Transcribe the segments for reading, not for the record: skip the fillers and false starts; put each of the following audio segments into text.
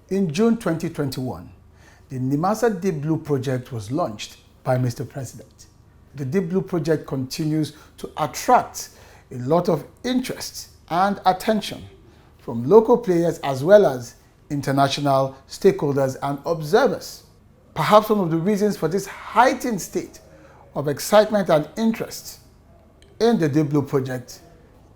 In June 2021, the NIMASA Deep Blue project was launched by Mr. President. The Deep Blue project continues to attract a lot of interest and attention from local players as well as international stakeholders and observers. Perhaps one of the reasons for this heightened state of excitement and interest in the Deep Blue project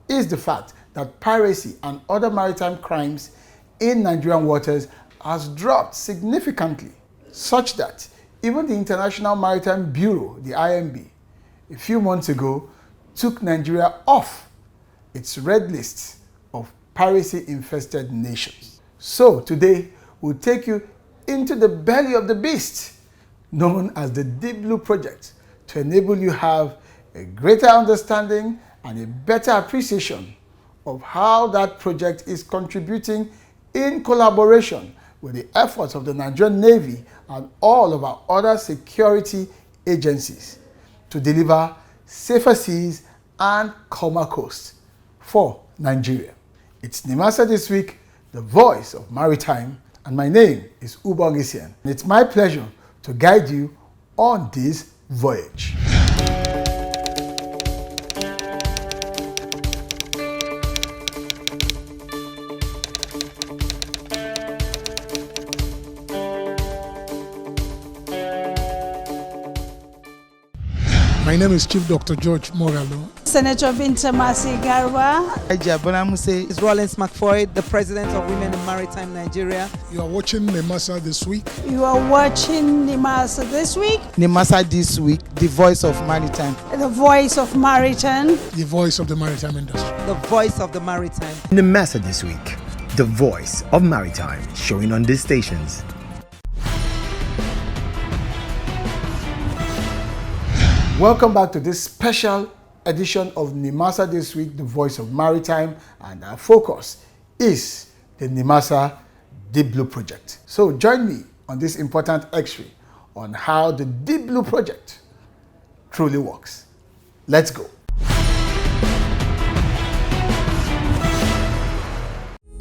is the fact that piracy and other maritime crimes in Nigerian waters has dropped significantly, such that even the International Maritime Bureau, the IMB, a few months ago took Nigeria off its red list of piracy-infested nations. So today, we'll take you into the belly of the beast, known as the Deep Blue Project, to enable you have a greater understanding and a better appreciation of how that project is contributing in collaboration with the efforts of the Nigerian Navy and all of our other security agencies to deliver safer seas and calmer coasts for Nigeria. It's NIMASA This Week, the voice of maritime, and my name is Ubong Isian. It's my pleasure to guide you on this voyage. My name is Chief Dr. George Moralo. Senator Binta Masi Garba. Is Rollins McFoy, the President of Women in Maritime Nigeria. You are watching NIMASA This Week. You are watching NIMASA This Week. NIMASA This Week, the voice of maritime. The voice of maritime. The voice of the maritime industry. The voice of the maritime. NIMASA This Week, the voice of maritime, showing on these stations. Welcome back to this special edition of NIMASA This Week, the voice of maritime, and our focus is the NIMASA Deep Blue project. So join me on this important X-ray on how the Deep Blue project truly works. Let's go.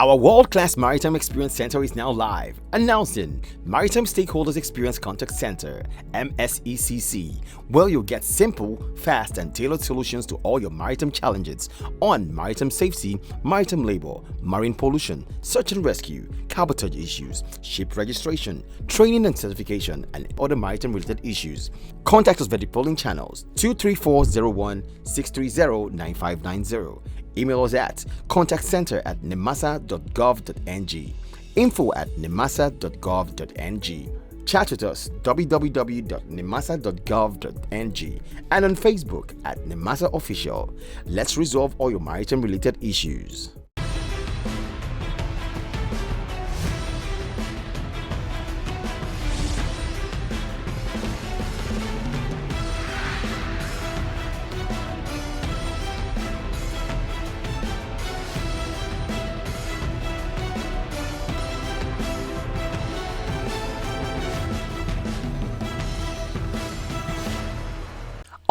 Our world-class Maritime Experience Center is now live, announcing Maritime Stakeholders Experience Contact Center, MSECC, where you'll get simple, fast, and tailored solutions to all your maritime challenges on maritime safety, maritime labor, marine pollution, search and rescue, cabotage issues, ship registration, training and certification, and other maritime-related issues. Contact us via the polling channels 23401-630-9590. Email us at contactcenter@nimasa.gov.ng, info@nimasa.gov.ng. Chat with us www.nimasa.gov.ng and on Facebook at NIMASA Official. Let's resolve all your maritime related issues.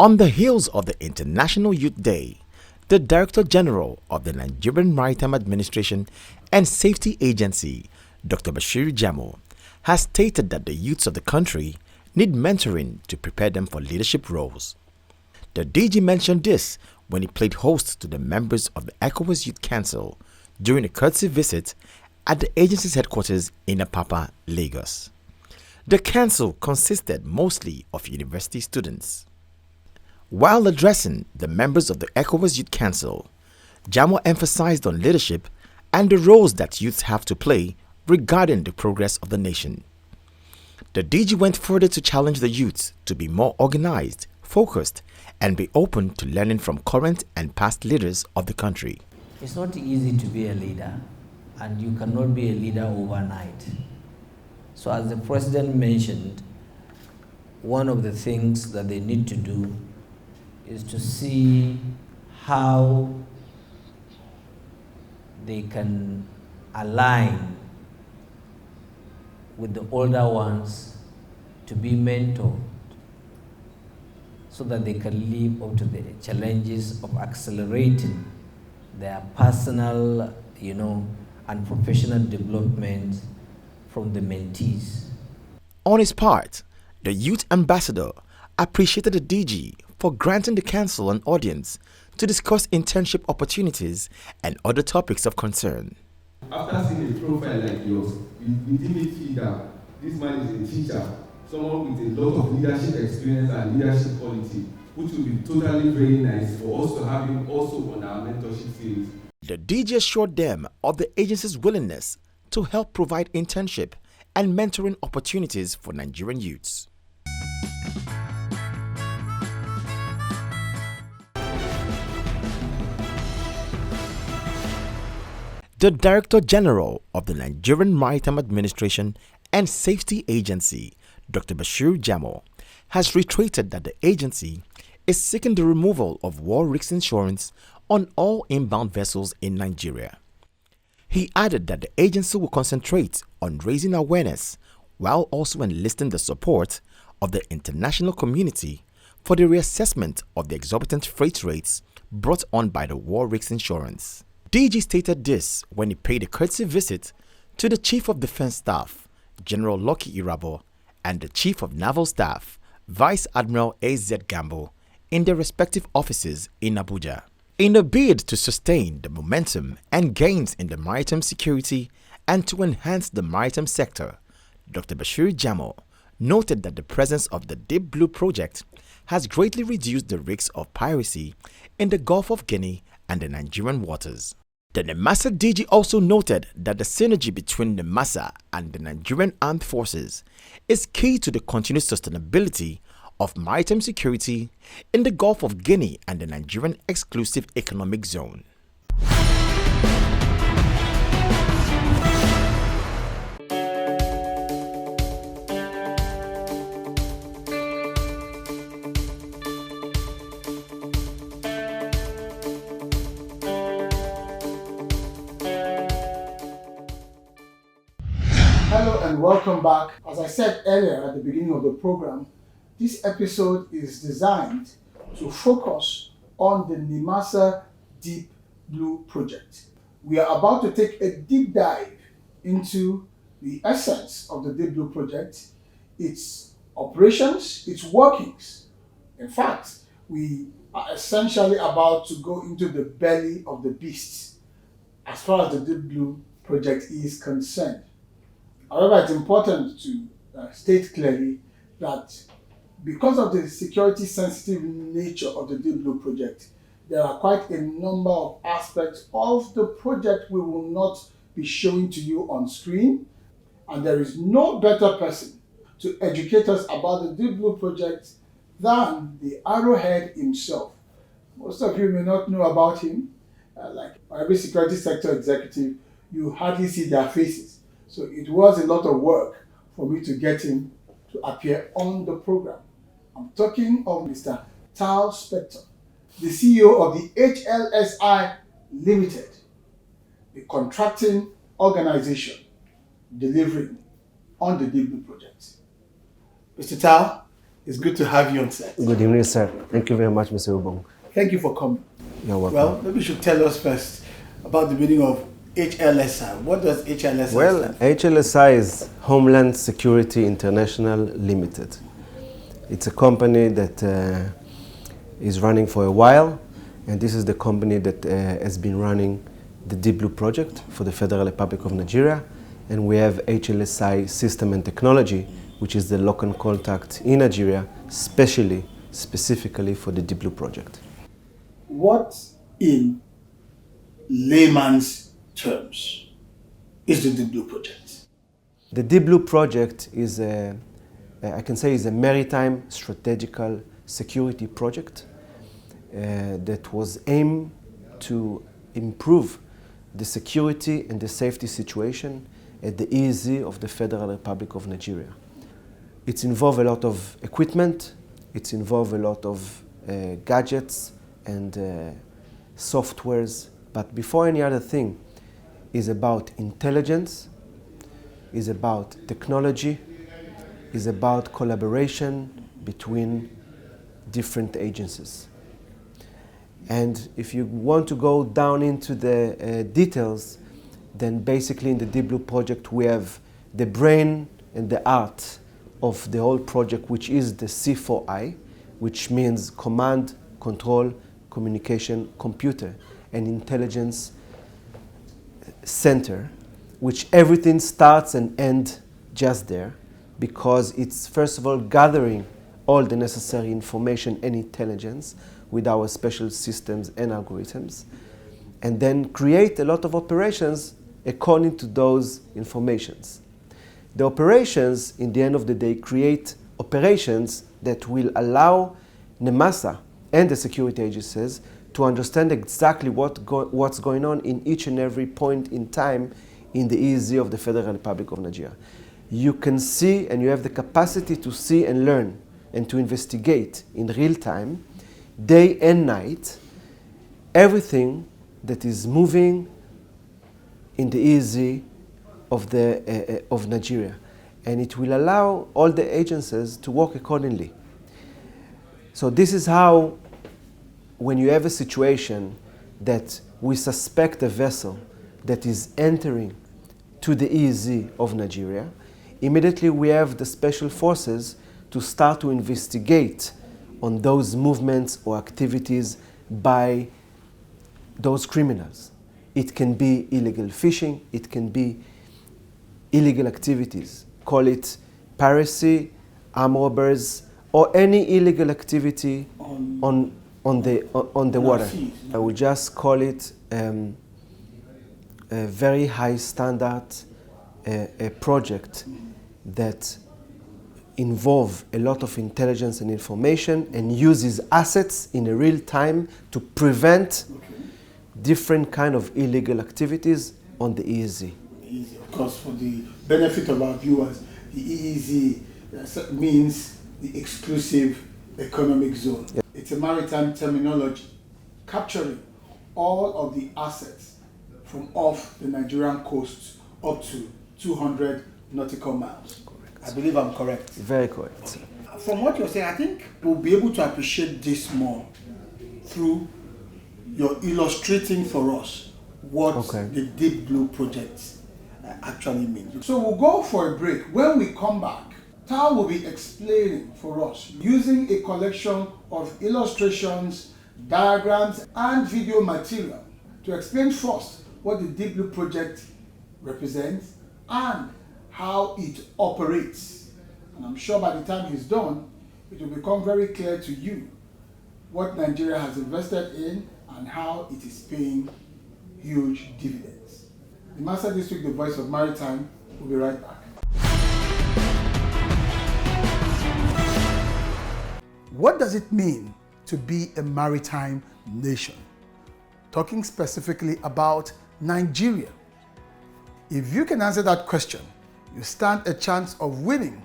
On the heels of the International Youth Day, the Director General of the Nigerian Maritime Administration and Safety Agency, Dr. Bashir Jamo, has stated that the youths of the country need mentoring to prepare them for leadership roles. The DG mentioned this when he played host to the members of the ECOWAS Youth Council during a courtesy visit at the agency's headquarters in Apapa, Lagos. The council consisted mostly of university students. While addressing the members of the ECOWAS Youth Council, Jamo emphasized on leadership and the roles that youths have to play regarding the progress of the nation. The DG went further to challenge the youths to be more organized, focused, and be open to learning from current and past leaders of the country. It's not easy to be a leader, and you cannot be a leader overnight. So as the president mentioned, one of the things that they need to do is to see how they can align with the older ones to be mentored so that they can live up to the challenges of accelerating their personal, and professional development from the mentees. On his part, the youth ambassador appreciated the DG for granting the council an audience to discuss internship opportunities and other topics of concern. After seeing a profile like yours, we didn't feel that this man is a teacher, someone with a lot of leadership experience and leadership quality, which will be totally very nice for us to have him also on our mentorship series. The DG assured them of the agency's willingness to help provide internship and mentoring opportunities for Nigerian youths. The Director General of the Nigerian Maritime Administration and Safety Agency, Dr. Bashir Jamo, has reiterated that the agency is seeking the removal of war risk insurance on all inbound vessels in Nigeria. He added that the agency will concentrate on raising awareness while also enlisting the support of the international community for the reassessment of the exorbitant freight rates brought on by the war risk insurance. DG stated this when he paid a courtesy visit to the Chief of Defense Staff, General Lucky Irabo, and the Chief of Naval Staff, Vice Admiral A.Z. Gambo, in their respective offices in Abuja. In a bid to sustain the momentum and gains in the maritime security and to enhance the maritime sector, Dr. Bashir Jamo noted that the presence of the Deep Blue project has greatly reduced the risks of piracy in the Gulf of Guinea and the Nigerian waters. The NIMASA DG also noted that the synergy between NIMASA and the Nigerian Armed Forces is key to the continued sustainability of maritime security in the Gulf of Guinea and the Nigerian Exclusive Economic Zone. Hello and welcome back. As I said earlier at the beginning of the program, this episode is designed to focus on the NIMASA Deep Blue project. We are about to take a deep dive into the essence of the Deep Blue project, its operations, its workings. In fact, we are essentially about to go into the belly of the beast as far as the Deep Blue project is concerned. However, it's important to state clearly that because of the security sensitive nature of the Deep Blue project, there are quite a number of aspects of the project we will not be showing to you on screen, and there is no better person to educate us about the Deep Blue project than the Arrowhead himself. Most of you may not know about him. Like every security sector executive, you hardly see their faces. So it was a lot of work for me to get him to appear on the program. I'm talking of Mr. Tal Spector, the CEO of the HLSI Limited, a contracting organization delivering on the Deep Blue project. Mr. Tal, it's good to have you on set. Good evening, sir. Thank you very much, Mr. Ubong. Thank you for coming. You're welcome. Well, maybe you should tell us first about the meaning of HLSI. What does HLSI Well, stand for? HLSI is Homeland Security International Limited. It's a company that is running for a while, and this is the company that has been running the Deep Blue project for the Federal Republic of Nigeria, and we have HLSI System and Technology, which is the local contact in Nigeria, specifically for the Deep Blue project. What, in layman's terms, is the Deep Blue project? The Deep Blue project is I can say is a maritime strategical security project that was aimed to improve the security and the safety situation at the EEZ of the Federal Republic of Nigeria. It's involved a lot of equipment, it's involved a lot of gadgets and softwares, but before any other thing, is about intelligence, is about technology, is about collaboration between different agencies. And if you want to go down into the details, then basically in the Deep Blue project we have the brain and the art of the whole project, which is the C4I, which means command, control, communication, computer, and intelligence center, which everything starts and ends just there, because it's first of all gathering all the necessary information and intelligence with our special systems and algorithms, and then create a lot of operations according to those informations. The operations, in the end of the day, create operations that will allow NIMASA and the security agencies to understand exactly what's going on in each and every point in time in the EEZ of the Federal Republic of Nigeria. You can see, and you have the capacity to see and learn and to investigate in real time, day and night, everything that is moving in the EEZ of Nigeria. And it will allow all the agencies to work accordingly. So this is how, when you have a situation that we suspect a vessel that is entering to the EEZ of Nigeria, immediately we have the special forces to start to investigate on those movements or activities by those criminals. It can be illegal fishing, it can be illegal activities. Call it piracy, armed robbers, or any illegal activity on the water. I would just call it a very high standard a project that involve a lot of intelligence and information and uses assets in a real time to prevent different kind of illegal activities on the EEZ. Of course, for the benefit of our viewers, the EEZ means the exclusive economic zone. Yeah. It's a maritime terminology capturing all of the assets from off the Nigerian coast up to 200 nautical miles. Correct. I believe I'm correct. Very correct. From what you're saying, I think we'll be able to appreciate this more through your illustrating for us what the Deep Blue project actually means. So we'll go for a break. When we come back, Tao will be explaining for us using a collection of illustrations, diagrams, and video material to explain first what the Deep Blue project represents and how it operates. And I'm sure by the time he's done, it will become very clear to you what Nigeria has invested in and how it is paying huge dividends. NIMASA This Week, the Voice of Maritime, will be right back. What does it mean to be a maritime nation? Talking specifically about Nigeria. If you can answer that question, you stand a chance of winning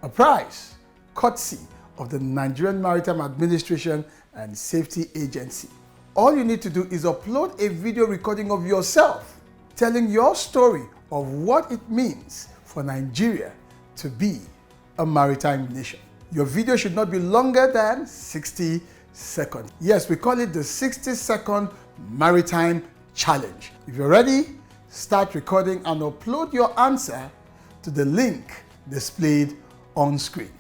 a prize courtesy of the Nigerian Maritime Administration and Safety Agency. All you need to do is upload a video recording of yourself telling your story of what it means for Nigeria to be a maritime nation. Your video should not be longer than 60 seconds. Yes, we call it the 60-second maritime challenge. If you're ready, start recording and upload your answer to the link displayed on screen.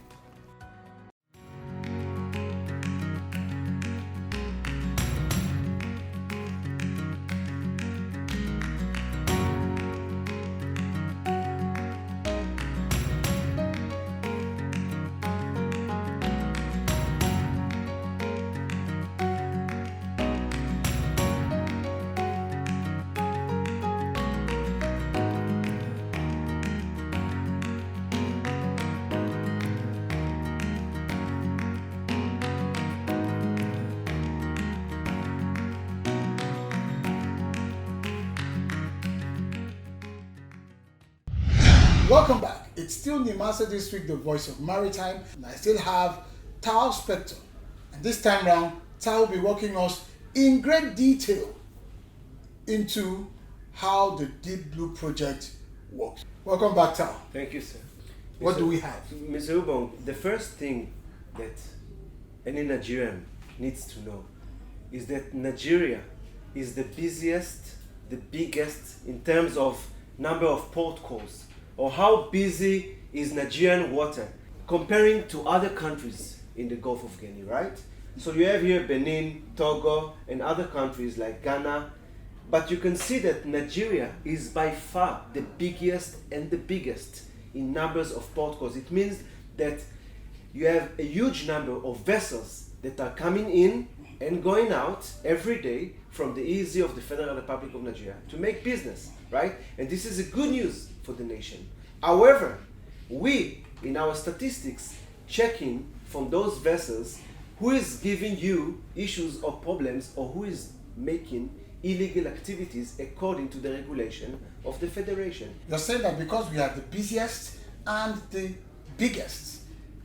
Welcome back. It's still NIMASA This Week, the Voice of Maritime, and I still have Tao Spector. And this time round, Tao will be walking us in great detail into how the Deep Blue project works. Welcome back, Tao. Thank you, sir. What do we have? Mr. Ubong, the first thing that any Nigerian needs to know is that Nigeria is the busiest, the biggest in terms of number of port calls or how busy is Nigerian water comparing to other countries in the Gulf of Guinea, right? So you have here Benin, Togo, and other countries like Ghana, but you can see that Nigeria is by far the biggest in numbers of port calls. It means that you have a huge number of vessels that are coming in and going out every day from the EEZ of the Federal Republic of Nigeria to make business, right? And this is a good news for the nation. However, we, in our statistics, checking from those vessels who is giving you issues or problems or who is making illegal activities according to the regulation of the Federation. You're saying that because we are the busiest and the biggest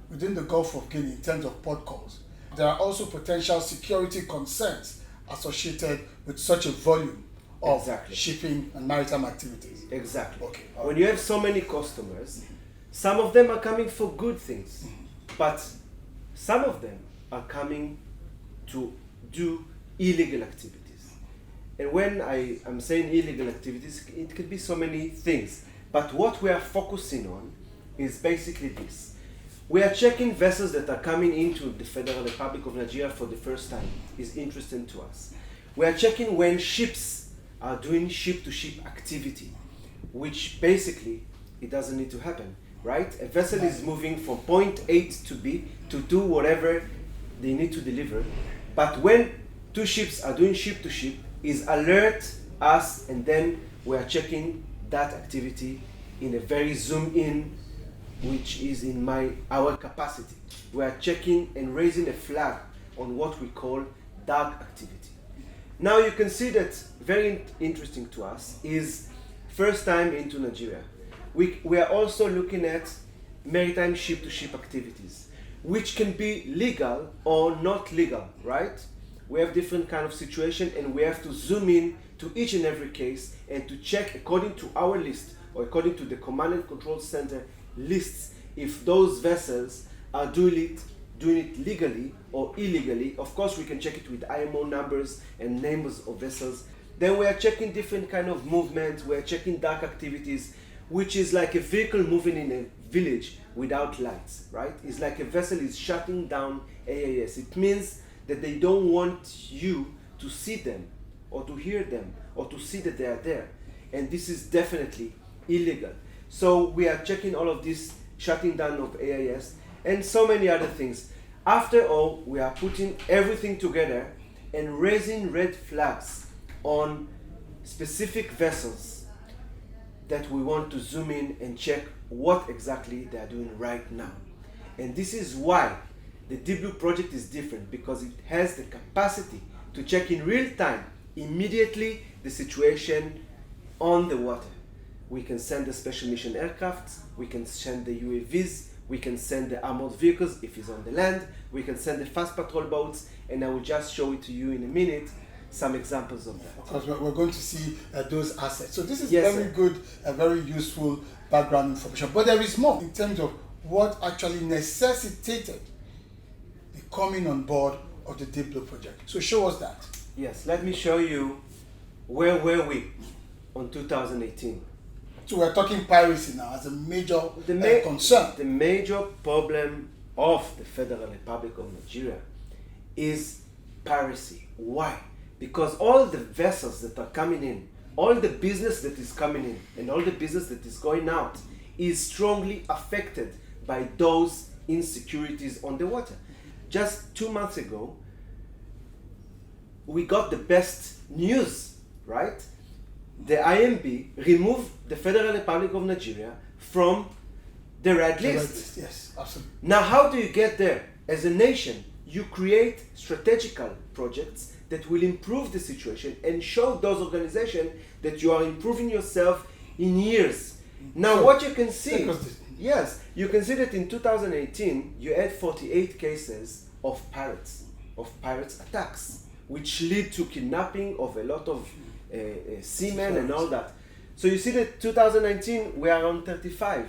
within the Gulf of Guinea in terms of port calls, there are also potential security concerns associated with such a volume of shipping and maritime activities. Exactly. Okay. When you have so many customers, some of them are coming for good things, but some of them are coming to do illegal activities. And when I am saying illegal activities, it could be so many things. But what we are focusing on is basically this. We are checking vessels that are coming into the Federal Republic of Nigeria for the first time. Is interesting to us. We are checking when ships are doing ship-to-ship activity, which basically it doesn't need to happen, right? A vessel is moving from point A to B to do whatever they need to deliver. But when two ships are doing ship-to-ship, is alert us, and then we are checking that activity in a very zoom in, which is in our capacity. We are checking and raising a flag on what we call dark activity. Now you can see that very interesting to us is first time into Nigeria. We are also looking at maritime ship-to-ship activities, which can be legal or not legal, right? We have different kind of situation, and we have to zoom in to each and every case and to check according to our list or according to the Command and Control Center lists if those vessels are doing it legally or illegally. Of course, we can check it with IMO numbers and names of vessels. Then we are checking different kind of movements. We are checking dark activities, which is like a vehicle moving in a village without lights, right? It's like a vessel is shutting down AIS. It means that they don't want you to see them or to hear them or to see that they are there. And this is definitely illegal. So we are checking all of this, shutting down of AIS and so many other things. After all, we are putting everything together and raising red flags on specific vessels that we want to zoom in and check what exactly they are doing right now. And this is why the Deep Blue project is different, because it has the capacity to check in real time, immediately, the situation on the water. We can send the special mission aircrafts, we can send the UAVs, we can send the armored vehicles if it's on the land, we can send the fast patrol boats, and I will just show it to you in a minute, some examples of that. Because we're going to see those assets. So this is Yes, very sir. good, very useful background information. But there is more in terms of what actually necessitated the coming on board of the Deep Blue project. So show us that. Yes, let me show you where were we on 2018. So we're talking piracy now as a major concern. The major problem of the Federal Republic of Nigeria is piracy. Why? Because all the vessels that are coming in, all the business that is coming in, and all the business that is going out is strongly affected by those insecurities on the water. Just 2 months ago, we got the best news, right? The IMB removed the Federal Republic of Nigeria from the red list. Yes, absolutely. Now, how do you get there? As a nation, you create strategical projects that will improve the situation and show those organizations that you are improving yourself in years. Now, So, what you can see, take us this. yes, you can see that in 2018, you had 48 cases of pirates attacks, which lead to kidnapping of a lot of seamen and all that. So you see that 2019, we are on 35.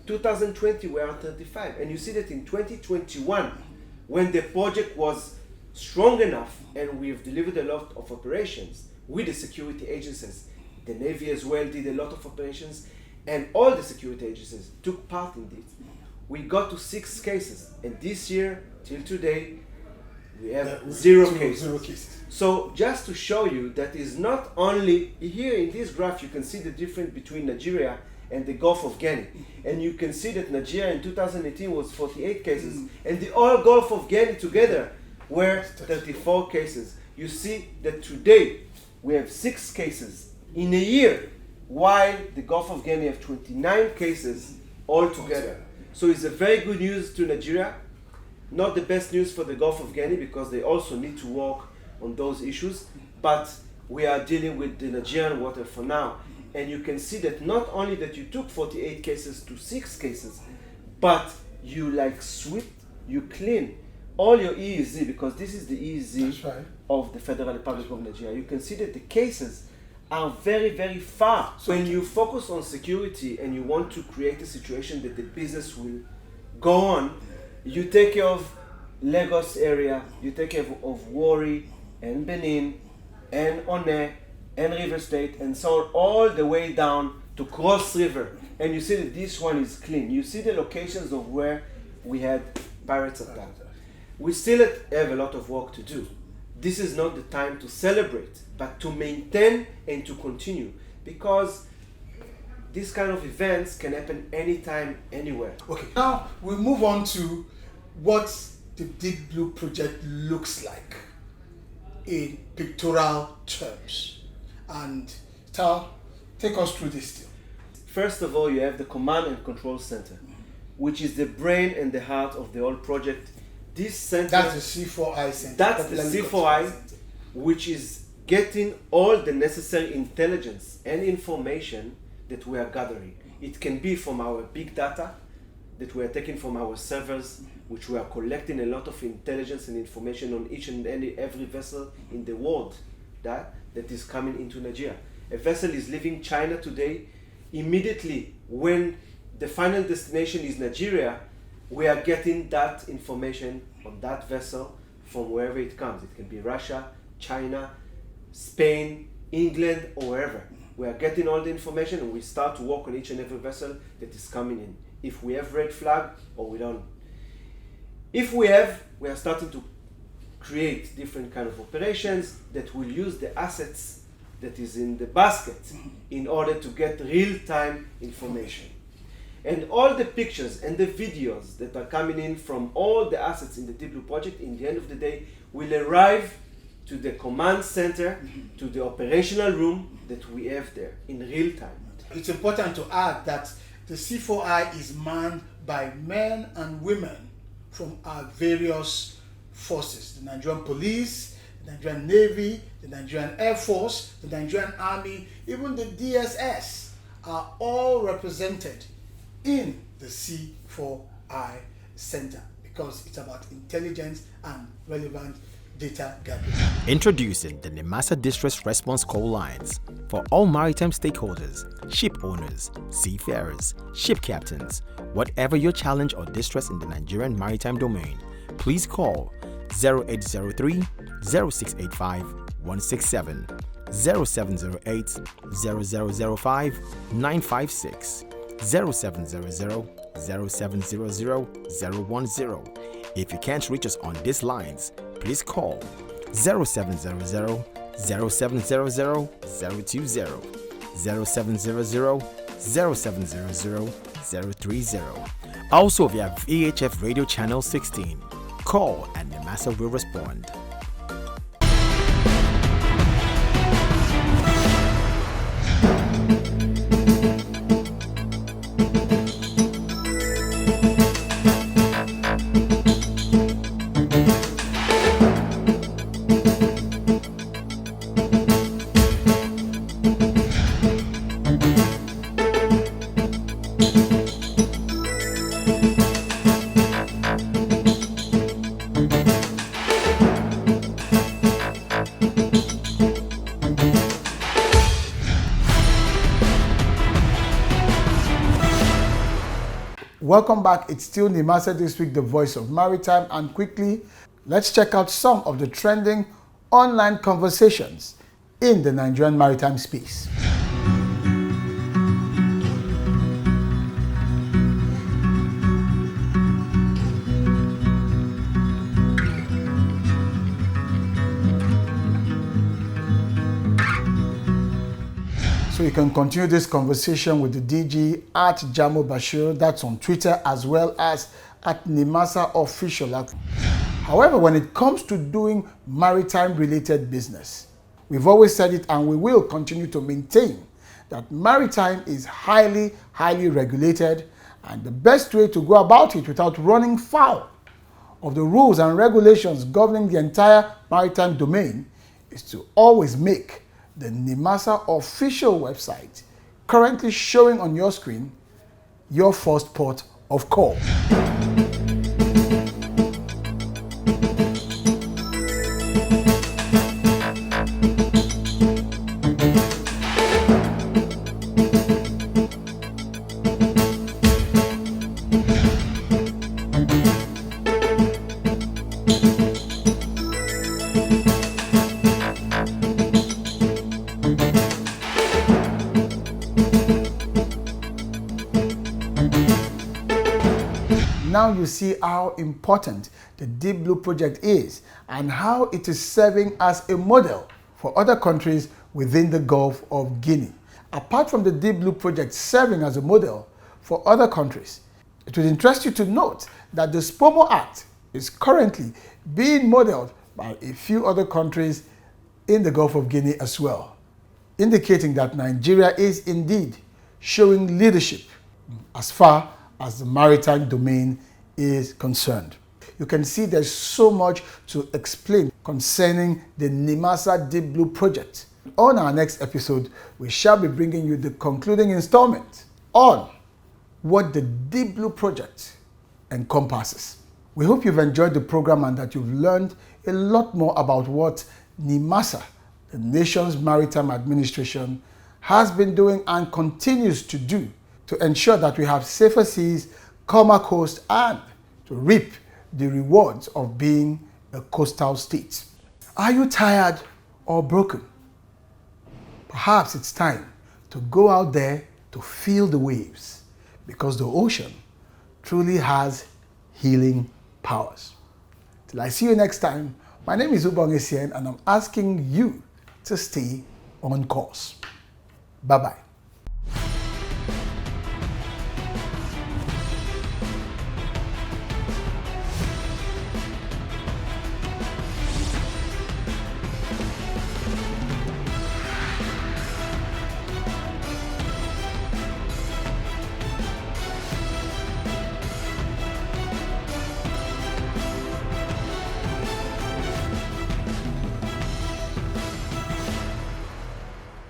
2020, we are on 35. And you see that in 2021, when the project was strong enough and we've delivered a lot of operations with the security agencies, the Navy as well did a lot of operations, and all the security agencies took part in this, we got to 6 cases. And this year, till today, we have 0 cases. So just to show you that is not only, here in this graph you can see the difference between Nigeria and the Gulf of Guinea. And you can see that Nigeria in 2018 was 48 cases, and the whole Gulf of Guinea together were 34 cases. You see that today we have 6 cases in a year, while the Gulf of Guinea have 29 cases altogether. So it's a very good news to Nigeria, not the best news for the Gulf of Guinea because they also need to work on those issues, but we are dealing with the Nigerian water for now. And you can see that not only that you took 48 cases to 6 cases, but you like sweep, you clean all your EEZ, because this is the EEZ of the Federal Republic of Nigeria. You can see that the cases are very, very far. So when you focus on security and you want to create a situation that the business will go on, you take care of Lagos area, you take care of Warri and Benin and One and River State and so on, all the way down to Cross River. And you see that this one is clean. You see the locations of where we had pirates attack. We still have a lot of work to do. This is not the time to celebrate, but to maintain and to continue, because these kind of events can happen anytime, anywhere. Okay, now we move on to what the Deep Blue project looks like in pictorial terms. And Tal, take us through this deal. First of all, you have the Command and Control Center, which is the brain and the heart of the whole project. This center, that's the C4I Center. That's the C4I, which is getting all the necessary intelligence and information that we are gathering. It can be from our big data that we are taking from our servers, which we are collecting a lot of intelligence and information on each and every vessel in the world that is coming into Nigeria. A vessel is leaving China today. Immediately when the final destination is Nigeria, we are getting that information on that vessel from wherever it comes. It can be Russia, China, Spain, England, or wherever. We are getting all the information and we start to work on each and every vessel that is coming in. If we have red flag or we don't. If we have, we are starting to create different kind of operations that will use the assets that is in the basket in order to get real-time information. And all the pictures and the videos that are coming in from all the assets in the Deep Blue project, in the end of the day, will arrive to the command center, to the operational room that we have there in real time. It's important to add that the C4I is manned by men and women from our various forces: the Nigerian Police, the Nigerian Navy, the Nigerian Air Force, the Nigerian Army, even the DSS are all represented in the C4I Center because it's about intelligence and relevant data gathering. Introducing the NIMASA Distress Response Call Lines for all maritime stakeholders, ship owners, seafarers, ship captains. Whatever your challenge or distress in the Nigerian maritime domain, please call 0803 0685 167, 0708 0005 956, 0700 0700 010. If you can't reach us on these lines, please call 0700 0700 020, 0700 0700 030. Also via VHF Radio Channel 16. Call and NIMASA will respond. Welcome back. It's still NIMASA This Week, the voice of maritime. And quickly, let's check out some of the trending online conversations in the Nigerian maritime space. So you can continue this conversation with the DG at Jamo Bashir, that's on Twitter, as well as at NIMASA Official. However, when it comes to doing maritime related business, we've always said it and we will continue to maintain that maritime is highly regulated, and the best way to go about it without running foul of the rules and regulations governing the entire maritime domain is to always make the NIMASA official website, currently showing on your screen, your first port of call. Now you see how important the Deep Blue project is and how it is serving as a model for other countries within the Gulf of Guinea. Apart from the Deep Blue project serving as a model for other countries, it would interest you to note that the SPOMO Act is currently being modeled by a few other countries in the Gulf of Guinea as well, indicating that Nigeria is indeed showing leadership as far as the maritime domain is concerned. You can see there's so much to explain concerning the NIMASA Deep Blue project. On our next episode, we shall be bringing you the concluding installment on what the Deep Blue project encompasses. We hope you've enjoyed the program and that you've learned a lot more about what NIMASA, the nation's maritime administration, has been doing and continues to do to ensure that we have safer seas, calmer coast, and to reap the rewards of being a coastal state. Are you tired or broken? Perhaps it's time to go out there to feel the waves, because the ocean truly has healing powers. Till I see you next time, my name is Ubong Essien and I'm asking you to stay on course. Bye-bye.